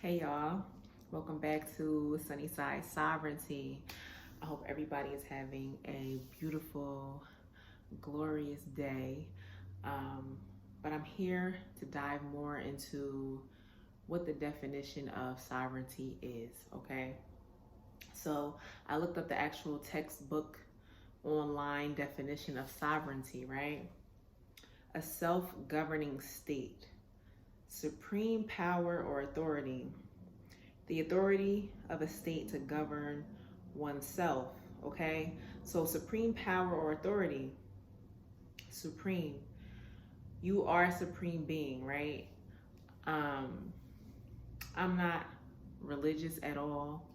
Hey y'all, welcome back to Sunnyside Sovereignty. I hope everybody is having a beautiful, glorious day. But I'm here to dive more into what the definition of sovereignty is, okay? So I looked up the actual textbook online definition of sovereignty, right? A self-governing state, supreme power or authority, the authority of a state to govern oneself, okay? So supreme power or authority, supreme. You are a supreme being, right? I'm not religious at all.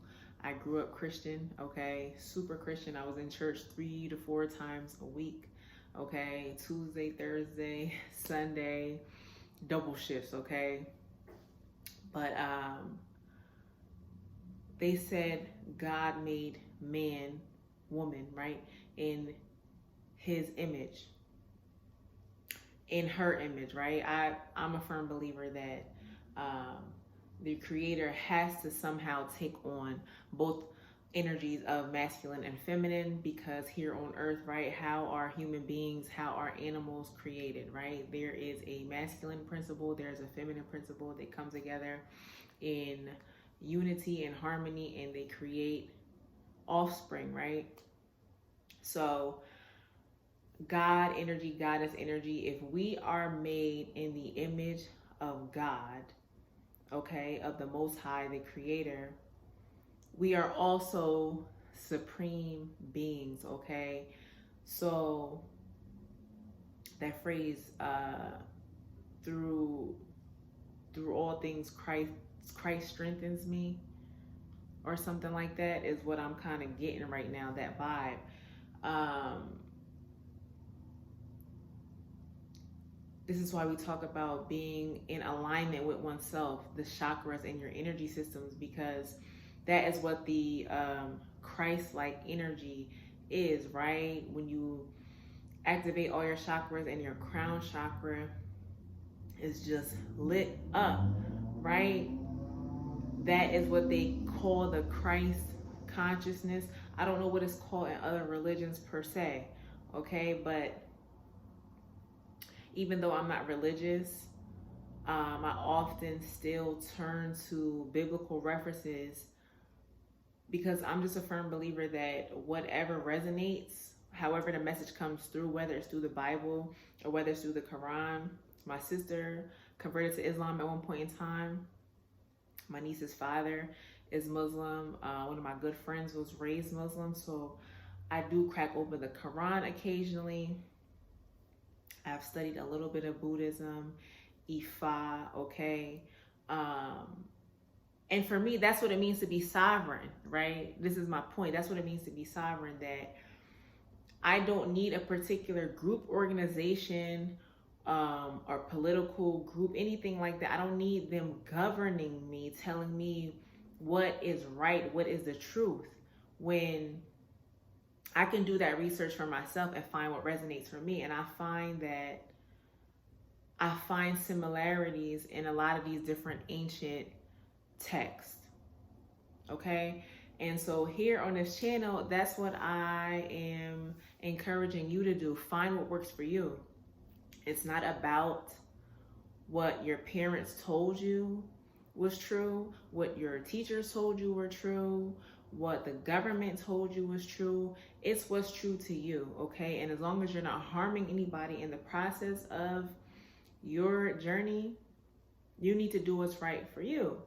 I grew up Christian, okay? Super Christian. I was in church 3 to 4 times a week, okay? Tuesday, Thursday, Sunday, double shifts, okay? But they said God made man, woman, right? In his image, in her image, right? I'm a firm believer that the creator has to somehow take on both energies of masculine and feminine, because here on earth, right, how are human beings, how are animals created, right? There is a masculine principle, there's a feminine principle. They come together in unity and harmony, and they create offspring, right? So God energy, goddess energy, if we are made in the image of God, okay, of the Most High, the Creator, we are also supreme beings, okay? So that phrase, through all things Christ strengthens me, or something like that, is what I'm kind of getting right now, that vibe. This is why we talk about being in alignment with oneself, the chakras and your energy systems, because that is what the Christ-like energy is, right? When you activate all your chakras and your crown chakra is just lit up, right? That is what they call the Christ consciousness. I don't know what it's called in other religions per se, okay? But even though I'm not religious, I often still turn to biblical references, because I'm just a firm believer that whatever resonates, however the message comes through, whether it's through the Bible or whether it's through the Quran. My sister converted to Islam at one point in time. My niece's father is Muslim. One of my good friends was raised Muslim. So I do crack open the Quran occasionally. I've studied a little bit of Buddhism, Ifa, okay? And for me, that's what it means to be sovereign, right? This is my point. That's what it means to be sovereign, that I don't need a particular group, organization, or political group, anything like that. I don't need them governing me, telling me what is right, what is the truth, when I can do that research for myself and find what resonates for me. And I find that I find similarities in a lot of these different ancient texts, okay? And so here on this channel, that's what I am encouraging you to do. Find what works for you. It's not about what your parents told you was true, what your teachers told you were true, what the government told you was true. It's what's true to you, okay? And as long as you're not harming anybody in the process of your journey, you need to do what's right for you.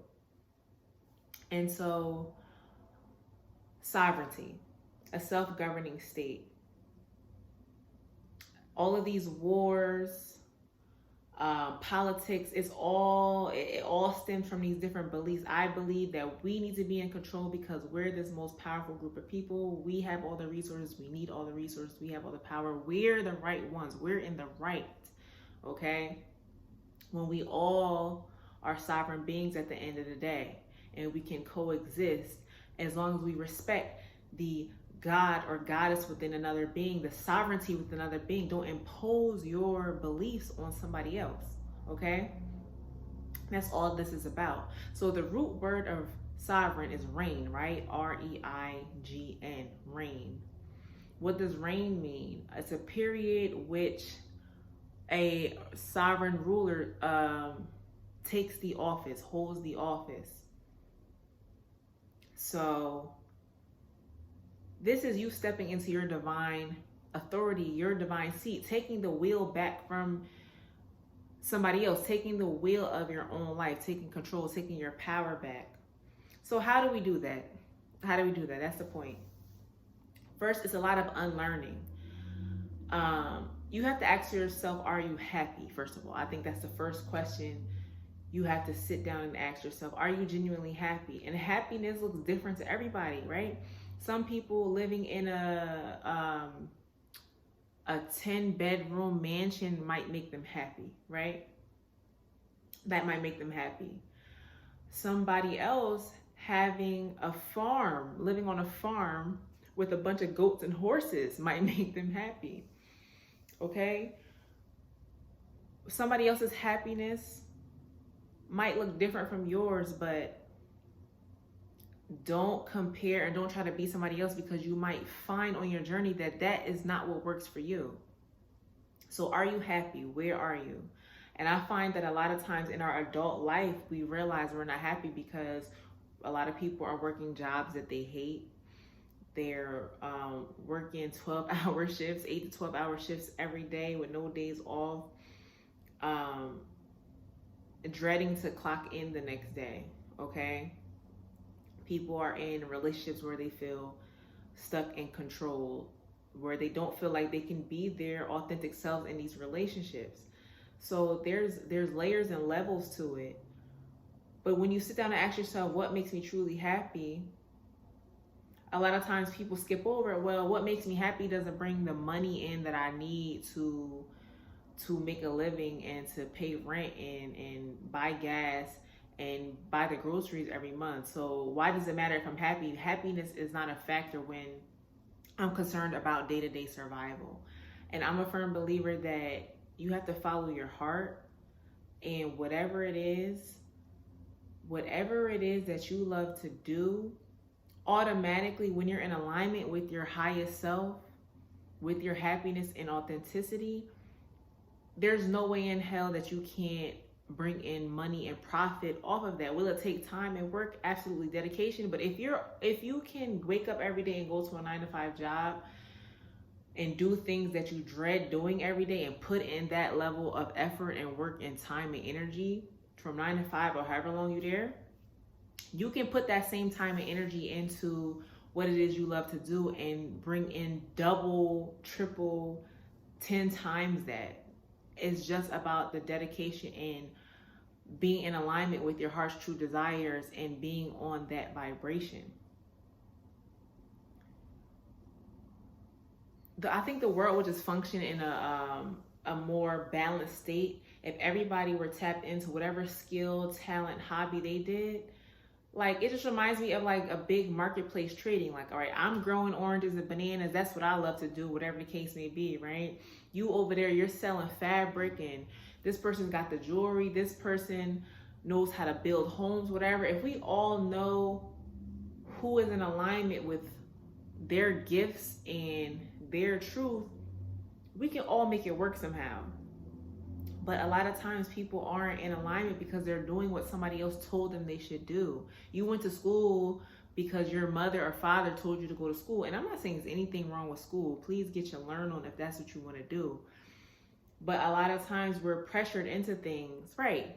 And so, sovereignty, a self-governing state. All of these wars, politics, it all stems from these different beliefs. I believe that we need to be in control because we're this most powerful group of people. We have all the resources. We need all the resources. We have all the power. We're the right ones. We're in the right, okay? When we all are sovereign beings at the end of the day, and we can coexist as long as we respect the God or goddess within another being, the sovereignty within another being. Don't impose your beliefs on somebody else, okay? That's all this is about. So the root word of sovereign is reign, right? REIGN, reign. What does reign mean? It's a period which a sovereign ruler takes the office, holds the office. So this is you stepping into your divine authority, your divine seat, taking the wheel back from somebody else, taking the wheel of your own life, taking control, taking your power back. So how do we do that? How do we do that? That's the point. First, it's a lot of unlearning. You have to ask yourself, are you happy? First of all, I think that's the first question you have to sit down and ask yourself. Are you genuinely happy? And happiness looks different to everybody, right? Some people living in a 10-bedroom mansion might make them happy, right? That might make them happy. Somebody else having a farm, living on a farm with a bunch of goats and horses might make them happy. Okay? Somebody else's happiness might look different from yours, but don't compare and don't try to be somebody else, because you might find on your journey that that is not what works for you. So are you happy? Where are you? And I find that a lot of times in our adult life, we realize we're not happy because a lot of people are working jobs that they hate. They're working 12-hour shifts, 8 to 12-hour shifts every day with no days off, dreading to clock in the next day, okay? People are in relationships where they feel stuck and controlled, where they don't feel like they can be their authentic selves in these relationships. So there's layers and levels to it. But when you sit down and ask yourself, what makes me truly happy? A lot of times people skip over it. Well, what makes me happy doesn't bring the money in that I need to make a living and to pay rent and buy gas and buy the groceries every month. So why does it matter if I'm happy? Happiness is not a factor when I'm concerned about day-to-day survival. And I'm a firm believer that you have to follow your heart, and whatever it is that you love to do, automatically when you're in alignment with your highest self, with your happiness and authenticity, there's no way in hell that you can't bring in money and profit off of that. Will it take time and work? Absolutely, dedication. But if you can wake up every day and go to a 9-to-5 job and do things that you dread doing every day and put in that level of effort and work and time and energy from 9 to 5 or however long you're there, you can put that same time and energy into what it is you love to do and bring in double, triple, 10 times that. It's just about the dedication and being in alignment with your heart's true desires and being on that vibration. I think the world would just function in a more balanced state if everybody were tapped into whatever skill, talent, hobby they did. Like, it just reminds me of like a big marketplace trading. Like, all right, I'm growing oranges and bananas. That's what I love to do, whatever the case may be, right? You over there, you're selling fabric, and this person's got the jewelry. This person knows how to build homes, whatever. If we all know who is in alignment with their gifts and their truth, we can all make it work somehow. But a lot of times people aren't in alignment because they're doing what somebody else told them they should do. You went to school because your mother or father told you to go to school. And I'm not saying there's anything wrong with school. Please get your learn on if that's what you want to do. But a lot of times we're pressured into things, right?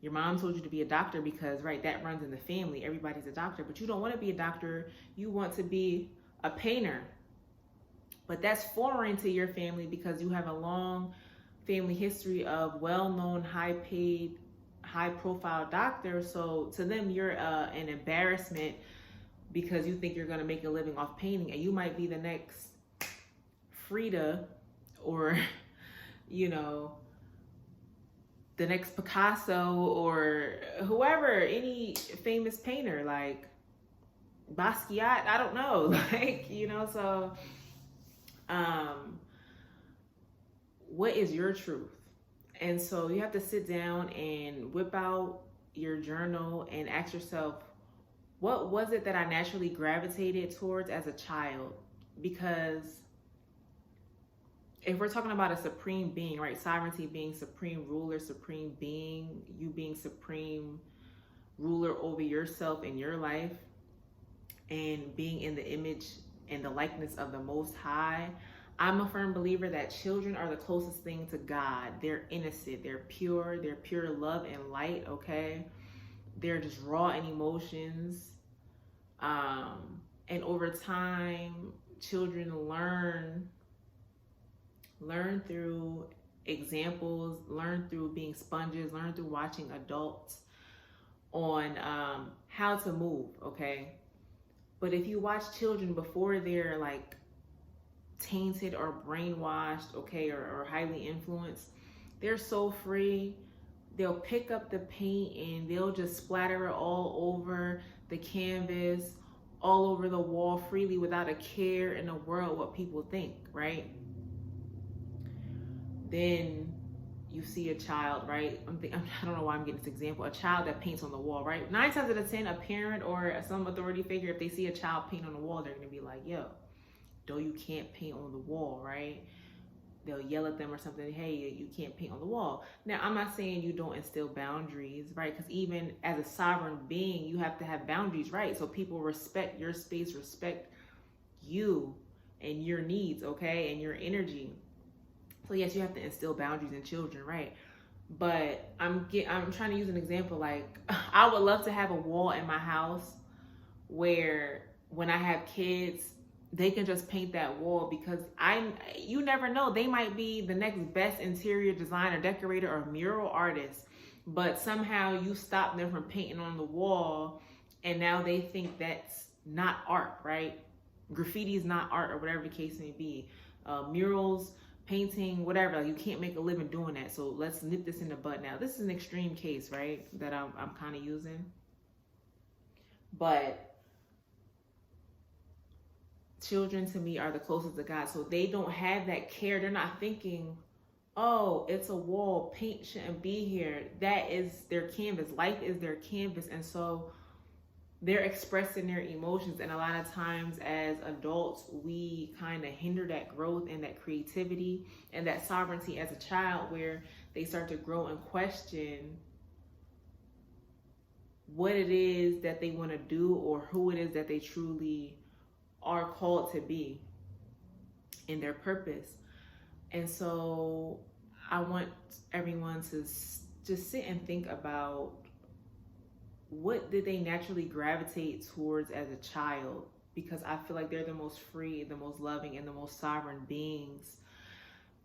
Your mom told you to be a doctor because, right, that runs in the family. Everybody's a doctor, but you don't want to be a doctor. You want to be a painter. But that's foreign to your family because you have a long family history of well-known, high-paid, high-profile doctors. So to them, you're an embarrassment because you think you're going to make a living off painting, and you might be the next Frida or, you know, the next Picasso or whoever, any famous painter like Basquiat. I don't know, like, you know, so what is your truth? And so you have to sit down and whip out your journal and ask yourself, what was it that I naturally gravitated towards as a child? Because if we're talking about a supreme being, right? Sovereignty being supreme ruler, supreme being, you being supreme ruler over yourself and your life, and being in the image and the likeness of the Most High. I'm a firm believer that children are the closest thing to God. They're innocent, they're pure love and light, okay? They're just raw in emotions. And over time, children learn through examples, learn through being sponges, learn through watching adults on how to move, okay? But if you watch children before they're like tainted or brainwashed, okay, or highly influenced, they're so free. They'll pick up the paint and they'll just splatter it all over the canvas, all over the wall freely without a care in the world what people think, right? Then you see a child, right? I don't know why I'm getting this example. A child that paints on the wall, right? 9 times out of 10, a parent or some authority figure, if they see a child paint on the wall, they're going to be like, yo, though you can't paint on the wall, right? They'll yell at them or something, hey, you can't paint on the wall. Now, I'm not saying you don't instill boundaries, right? Because even as a sovereign being, you have to have boundaries, right? So people respect your space, respect you and your needs, okay? And your energy. So yes, you have to instill boundaries in children, right? But I'm trying to use an example. Like, I would love to have a wall in my house where when I have kids, they can just paint that wall, because you never know, they might be the next best interior designer, decorator, or mural artist, but somehow you stop them from painting on the wall, and now they think that's not art, right? Graffiti is not art, or whatever the case may be. Murals, painting, whatever, like, you can't make a living doing that. So let's nip this in the bud. Now, this is an extreme case, right, that I'm kind of using, but children to me are the closest to God. So they don't have that care. They're not thinking, oh, it's a wall, paint shouldn't be here. That is their canvas. Life is their canvas. And so they're expressing their emotions. And a lot of times as adults, we kind of hinder that growth and that creativity and that sovereignty as a child, where they start to grow and question what it is that they want to do, or who it is that they truly are called to be in their purpose. And so I want everyone to just sit and think about, what did they naturally gravitate towards as a child? Because I feel like they're the most free, the most loving, and the most sovereign beings.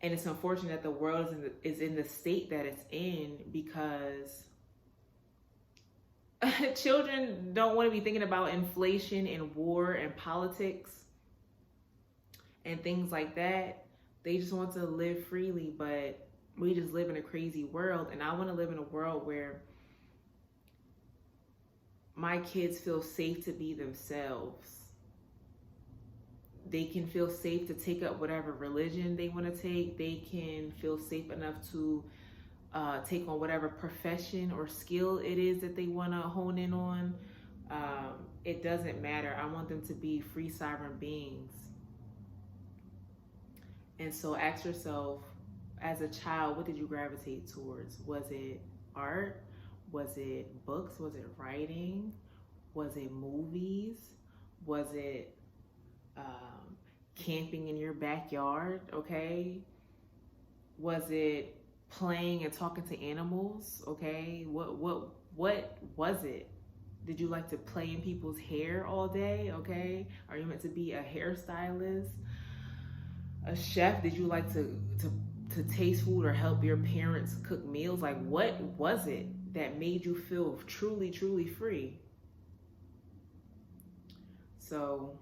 And it's unfortunate that the world is in the state that it's in, because children don't want to be thinking about inflation and war and politics and things like that. They just want to live freely, but we just live in a crazy world. And I want to live in a world where my kids feel safe to be themselves. They can feel safe to take up whatever religion they want to take. They can feel safe enough to take on whatever profession or skill it is that they want to hone in on. It doesn't matter. I want them to be free, sovereign beings. And so ask yourself, as a child, what did you gravitate towards? Was it art? Was it books? Was it writing? Was it movies? Was it camping in your backyard? Okay. Was it playing and talking to animals? Okay. What was it? Did you like to play in people's hair all day? Okay. Are you meant to be a hairstylist? A chef? Did you like to taste food or help your parents cook meals? Like, what was it that made you feel truly, truly free? So,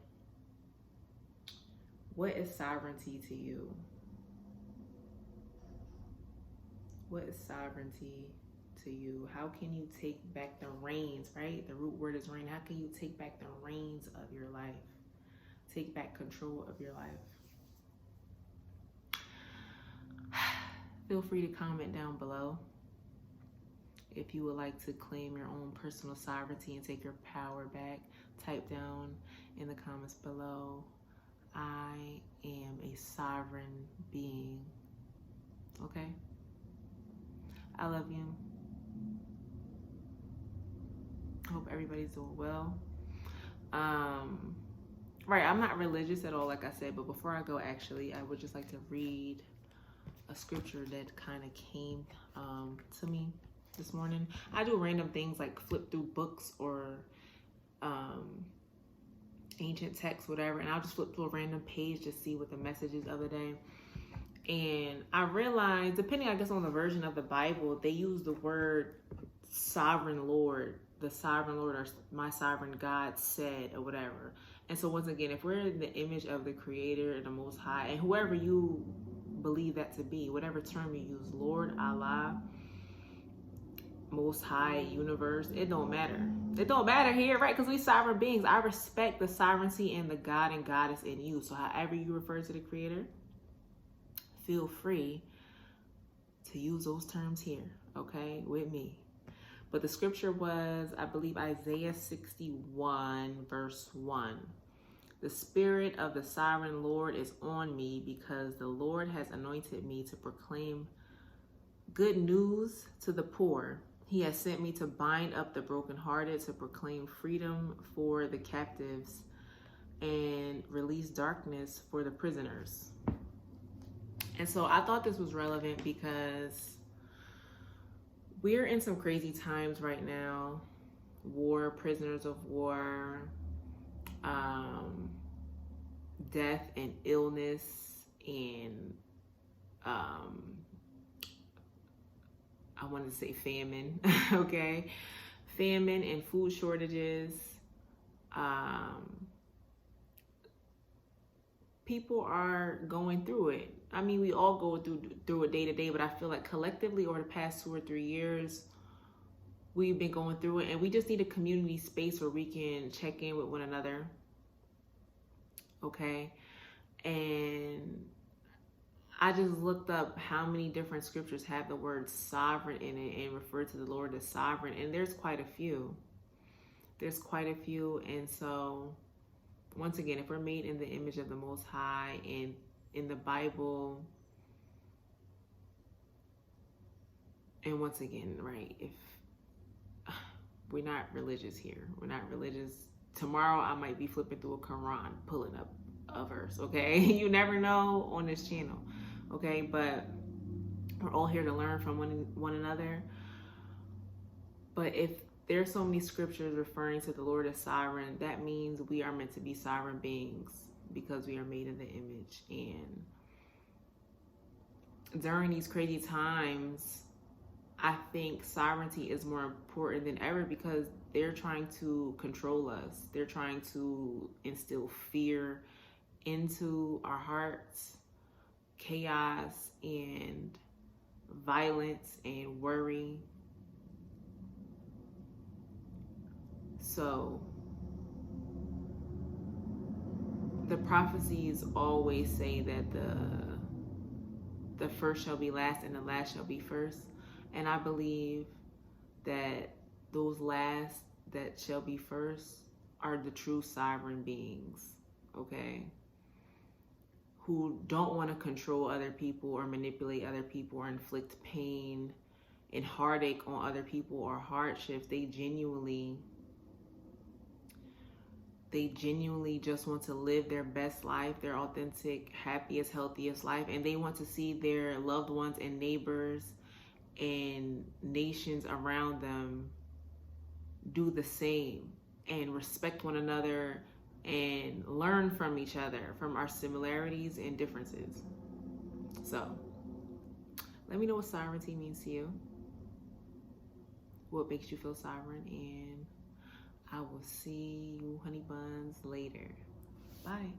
what is sovereignty to you? What is sovereignty to you? How can you take back the reins, right? The root word is reign. How can you take back the reins of your life? Take back control of your life. Feel free to comment down below if you would like to claim your own personal sovereignty and take your power back. Type down in the comments below, I am a sovereign being. Okay? I love you. Hope everybody's doing well. Right, I'm not religious at all, like I said, but before I go, actually, I would just like to read a scripture that kind of came to me this morning. I do random things like flip through books or ancient texts, whatever, and I'll just flip through a random page to see what the message is of the day. And I realized, depending, I guess, on the version of the Bible, they use the word sovereign Lord, the sovereign Lord, or my sovereign God said, or whatever. And so once again, if we're in the image of the Creator and the Most High, and whoever you believe that to be, whatever term you use, Lord, Allah, Most High, universe, it don't matter. It don't matter here, right? Because we sovereign beings. I respect the sovereignty and the God and Goddess in you. So however you refer to the Creator, feel free to use those terms here, okay, with me. But the scripture was, I believe, Isaiah 61, verse 1. The Spirit of the Sovereign Lord is on me because the Lord has anointed me to proclaim good news to the poor. He has sent me to bind up the brokenhearted, to proclaim freedom for the captives, and release darkness for the prisoners. And so I thought this was relevant because we're in some crazy times right now. War, prisoners of war, death and illness, and I wanted to say famine, okay? Famine and food shortages. People are going through it. I mean, we all go through it day to day, but I feel like collectively over the past 2 or 3 years, we've been going through it, and we just need a community space where we can check in with one another, okay? And I just looked up how many different scriptures have the word sovereign in it and refer to the Lord as sovereign, and there's quite a few. There's quite a few, and so once again, if we're made in the image of the Most High, and in the Bible, and once again, right, if we're not religious here, we're not religious. Tomorrow I might be flipping through a Quran, pulling up a verse, okay? You never know on this channel, okay? But we're all here to learn from one another. But if there's so many scriptures referring to the Lord as sovereign, that means we are meant to be sovereign beings because we are made in the image. And during these crazy times, I think sovereignty is more important than ever because they're trying to control us. They're trying to instill fear into our hearts, chaos and violence and worry. So the prophecies always say that the first shall be last and the last shall be first. And I believe that those last that shall be first are the true sovereign beings, okay? Who don't want to control other people or manipulate other people or inflict pain and heartache on other people or hardships. They genuinely just want to live their best life, their authentic, happiest, healthiest life. And they want to see their loved ones and neighbors and nations around them do the same and respect one another and learn from each other, from our similarities and differences. So let me know what sovereignty means to you, what makes you feel sovereign, and I will see you honey buns later. Bye.